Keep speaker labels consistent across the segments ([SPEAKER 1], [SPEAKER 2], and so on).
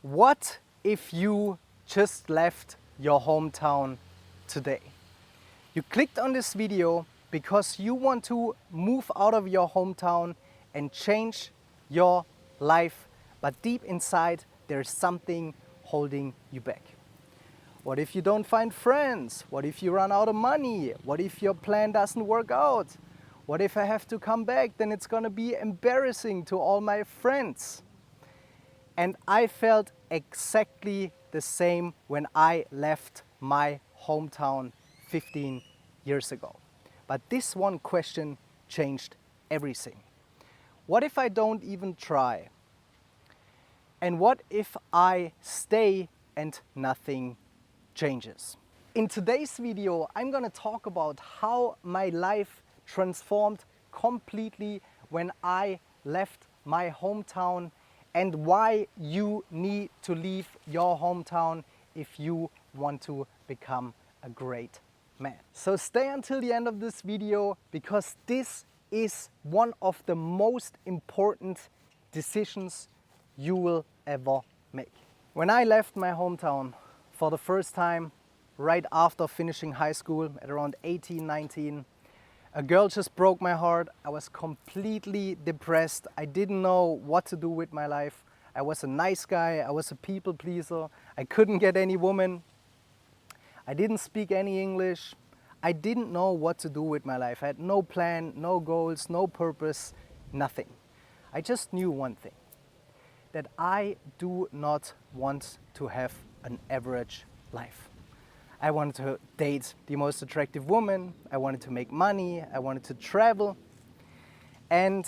[SPEAKER 1] What if you just left your hometown today? You clicked on this video because you want to move out of your hometown and change your life, but deep inside there's something holding you back. What if you don't find friends? What if you run out of money? What if your plan doesn't work out? What if I have to come back? Then it's gonna be embarrassing to all my friends. And I felt exactly the same when I left my hometown 15 years ago. But this one question changed everything. What if I don't even try? And what if I stay and nothing changes? In today's video, I'm gonna talk about how my life transformed completely when I left my hometown and why you need to leave your hometown if you want to become a great man. So stay until the end of this video because this is one of the most important decisions you will ever make. When I left my hometown for the first time, right after finishing high school at around 18, 19, a girl just broke my heart. I was completely depressed. I didn't know what to do with my life. I was a nice guy. I was a people pleaser. I couldn't get any woman. I didn't speak any English. I didn't know what to do with my life. I had no plan, no goals, no purpose, nothing. I just knew one thing, that I do not want to have an average life. I wanted to date the most attractive woman, I wanted to make money, I wanted to travel. And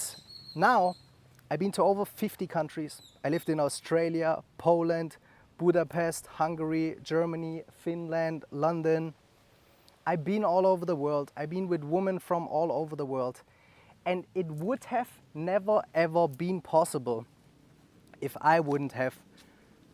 [SPEAKER 1] now I've been to over 50 countries. I lived in Australia, Poland, Budapest, Hungary, Germany, Finland, London. I've been all over the world. I've been with women from all over the world. And it would have never ever been possible if I wouldn't have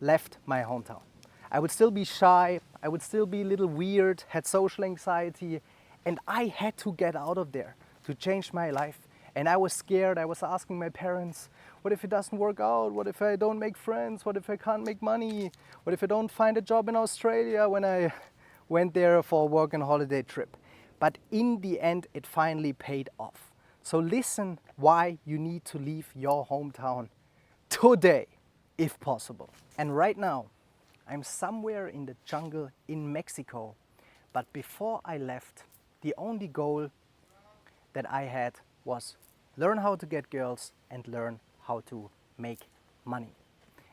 [SPEAKER 1] left my hometown. I would still be shy, I would still be a little weird, had social anxiety, and I had to get out of there to change my life. And I was scared. I was asking my parents, what if it doesn't work out? What if I don't make friends? What if I can't make money? What if I don't find a job in Australia when I went there for a work and holiday trip? But in the end, it finally paid off. So listen why you need to leave your hometown today, if possible. And right now, I'm somewhere in the jungle in Mexico. But before I left, the only goal that I had was learn how to get girls and learn how to make money.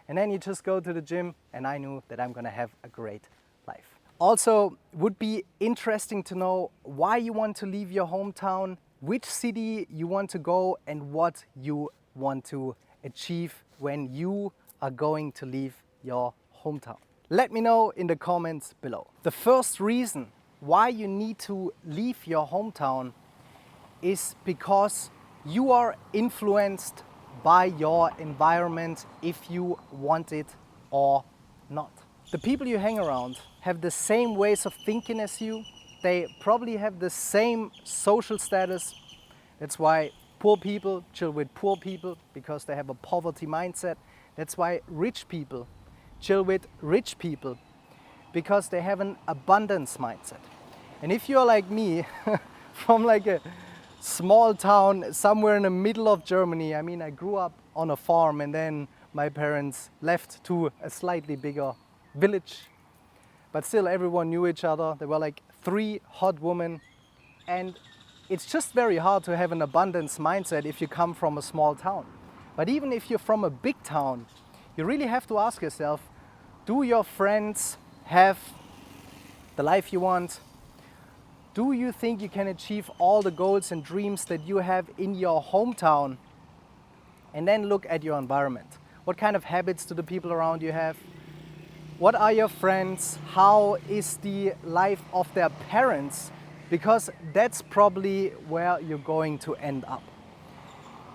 [SPEAKER 1] And then you just go to the gym and I knew that I'm gonna have a great life. Also, would be interesting to know why you want to leave your hometown, which city you want to go, and what you want to achieve when you are going to leave your hometown. Let me know in the comments below. The first reason why you need to leave your hometown is because you are influenced by your environment if you want it or not. The people you hang around have the same ways of thinking as you. They probably have the same social status. That's why poor people chill with poor people because they have a poverty mindset. That's why rich people chill with rich people because they have an abundance mindset. And if you're like me, from like a small town somewhere in the middle of Germany, I mean, I grew up on a farm and then my parents left to a slightly bigger village, but still everyone knew each other. There were like 3 hot women, and it's just very hard to have an abundance mindset if you come from a small town. But even if you're from a big town, you really have to ask yourself, do your friends have the life you want? Do you think you can achieve all the goals and dreams that you have in your hometown? And then look at your environment. What kind of habits do the people around you have? What are your friends? How is the life of their parents? Because that's probably where you're going to end up.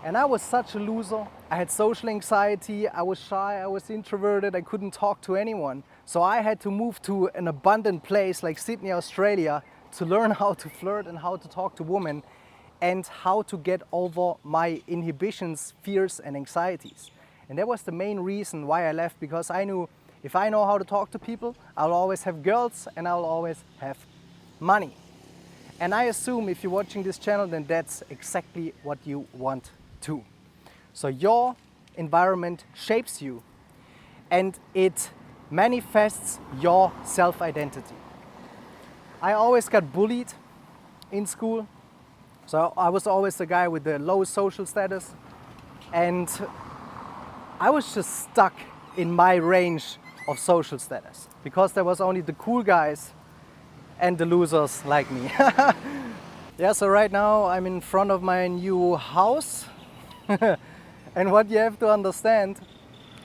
[SPEAKER 1] And I was such a loser. I had social anxiety, I was shy, I was introverted, I couldn't talk to anyone. So I had to move to an abundant place like Sydney, Australia, to learn how to flirt and how to talk to women and how to get over my inhibitions, fears and anxieties. And that was the main reason why I left, because I knew if I know how to talk to people, I'll always have girls and I'll always have money. And I assume if you're watching this channel, then that's exactly what you want too. So your environment shapes you and it manifests your self-identity. I always got bullied in school. So I was always the guy with the low social status, and I was just stuck in my range of social status because there was only the cool guys and the losers like me. Yeah, so right now I'm in front of my new house. And what you have to understand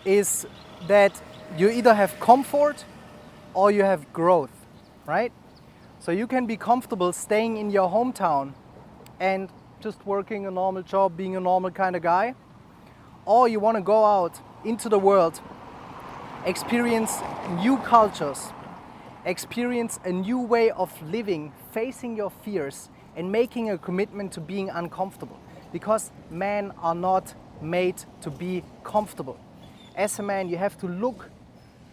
[SPEAKER 1] is that you either have comfort or you have growth, right? So you can be comfortable staying in your hometown and just working a normal job, being a normal kind of guy, or you want to go out into the world, experience new cultures, experience a new way of living, facing your fears and making a commitment to being uncomfortable, because men are not made to be comfortable. As a man, you have to look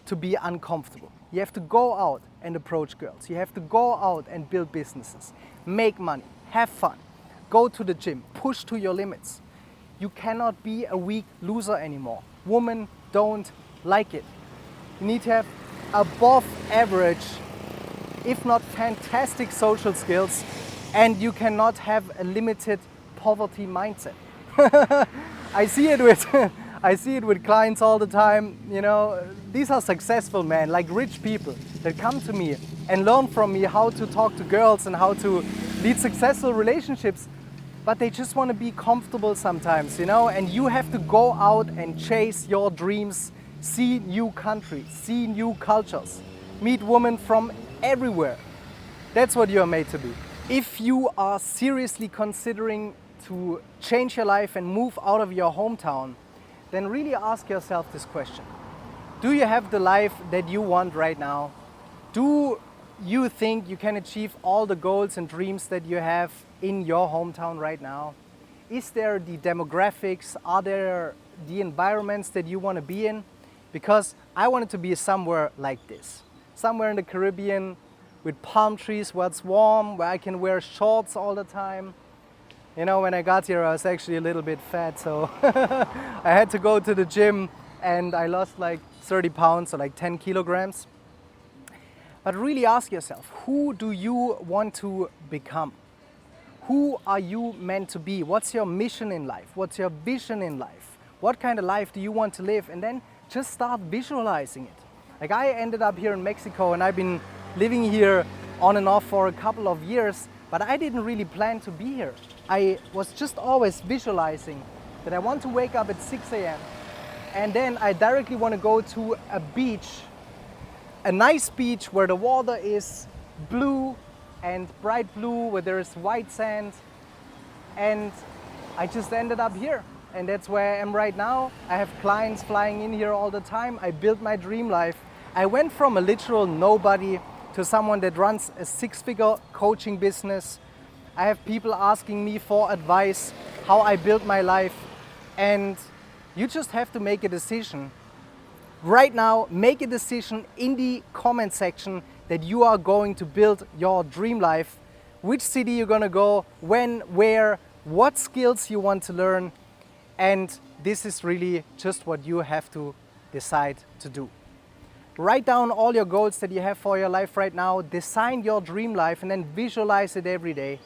[SPEAKER 1] to be uncomfortable. You have to go out and approach girls. You have to go out and build businesses, make money, have fun, go to the gym, push to your limits. You cannot be a weak loser anymore. Women don't like it. You need to have above average, if not fantastic social skills, and you cannot have a limited poverty mindset. I see it with clients all the time. You know, these are successful men, like rich people, that come to me and learn from me how to talk to girls and how to lead successful relationships. But they just want to be comfortable sometimes, you know, and you have to go out and chase your dreams, see new countries, see new cultures, meet women from everywhere. That's what you are made to be. If you are seriously considering to change your life and move out of your hometown, then really ask yourself this question. Do you have the life that you want right now? Do you think you can achieve all the goals and dreams that you have in your hometown right now? Is there the demographics? Are there the environments that you want to be in? Because I wanted to be somewhere like this. Somewhere in the Caribbean with palm trees where it's warm, where I can wear shorts all the time. You know, when I got here, I was actually a little bit fat, so I had to go to the gym and I lost like 30 pounds, or like 10 kilograms. But really ask yourself, who do you want to become? Who are you meant to be? What's your mission in life? What's your vision in life? What kind of life do you want to live? And then just start visualizing it. Like, I ended up here in Mexico and I've been living here on and off for a couple of years, but I didn't really plan to be here. I was just always visualizing that I want to wake up at 6 a.m. and then I directly want to go to a beach, a nice beach where the water is blue and bright blue, where there is white sand. And I just ended up here. And that's where I am right now. I have clients flying in here all the time. I built my dream life. I went from a literal nobody to someone that runs a six-figure coaching business. I have people asking me for advice, how I built my life. And you just have to make a decision. Right now, make a decision in the comment section that you are going to build your dream life. Which city you're gonna go, when, where, what skills you want to learn. And this is really just what you have to decide to do. Write down all your goals that you have for your life right now, design your dream life, and then visualize it every day.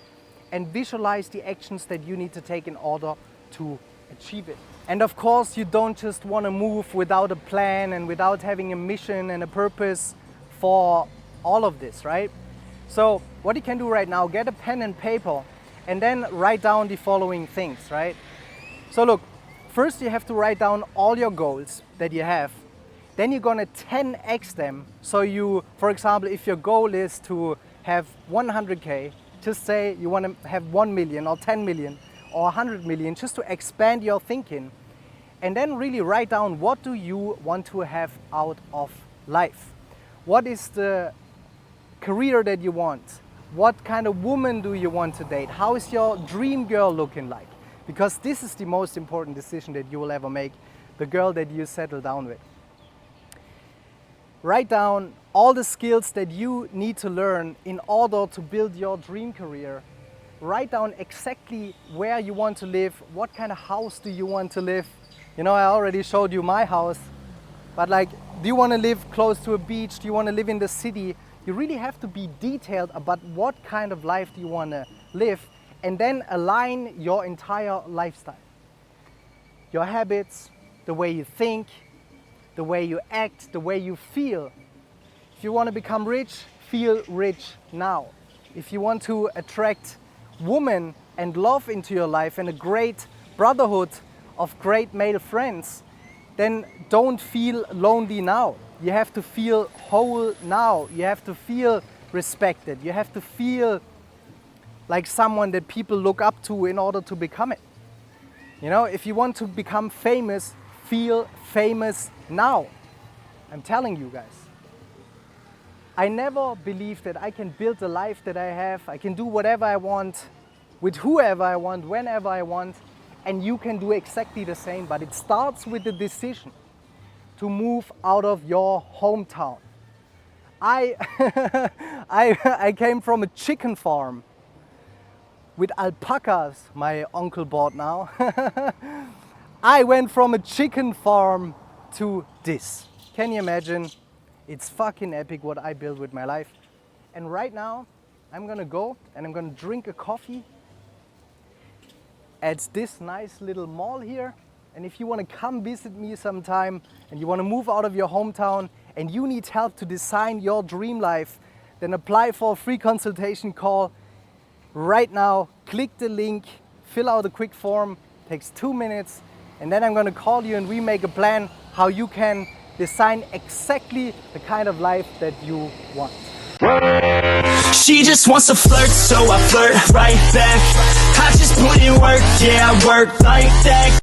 [SPEAKER 1] And visualize the actions that you need to take in order to achieve it. And of course, you don't just want to move without a plan and without having a mission and a purpose for all of this, right? So what you can do right now, get a pen and paper and then write down the following things, right? So look, first you have to write down all your goals that you have. Then you're gonna 10x them. So you, for example, if your goal is to have 100K, just say you want to have 1 million or 10 million or 100 million, just to expand your thinking. And then really write down, what do you want to have out of life? What is the career that you want? What kind of woman do you want to date? How is your dream girl looking like? Because this is the most important decision that you will ever make. the girl that you settle down with. Write down all the skills that you need to learn in order to build your dream career. Write down exactly where you want to live, what kind of house do you want to live. You know, I already showed you my house, but like, do you want to live close to a beach? Do you want to live in the city? You really have to be detailed about what kind of life do you want to live, and then align your entire lifestyle. Your habits, the way you think, the way you act, the way you feel. If you want to become rich, feel rich now. If you want to attract women and love into your life and a great brotherhood of great male friends, then don't feel lonely now. You have to feel whole now. You have to feel respected. You have to feel like someone that people look up to in order to become it. You know, if you want to become famous, feel famous now. I'm telling you guys. I never believed that I can build the life that I have. I can do whatever I want, with whoever I want, whenever I want, and you can do exactly the same. But it starts with the decision to move out of your hometown. I came from a chicken farm with alpacas, my uncle bought now. I went from a chicken farm to this. Can you imagine? It's fucking epic what I built with my life. And right now, I'm gonna go and I'm gonna drink a coffee at this nice little mall here. And if you wanna come visit me sometime and you wanna move out of your hometown and you need help to design your dream life, then apply for a free consultation call right now. Click the link, fill out a quick form, takes 2 minutes, and then I'm gonna call you and we make a plan how you can design exactly the kind of life that you want.
[SPEAKER 2] She just wants to flirt, so I flirt right back. I just put in work, yeah, I work like that.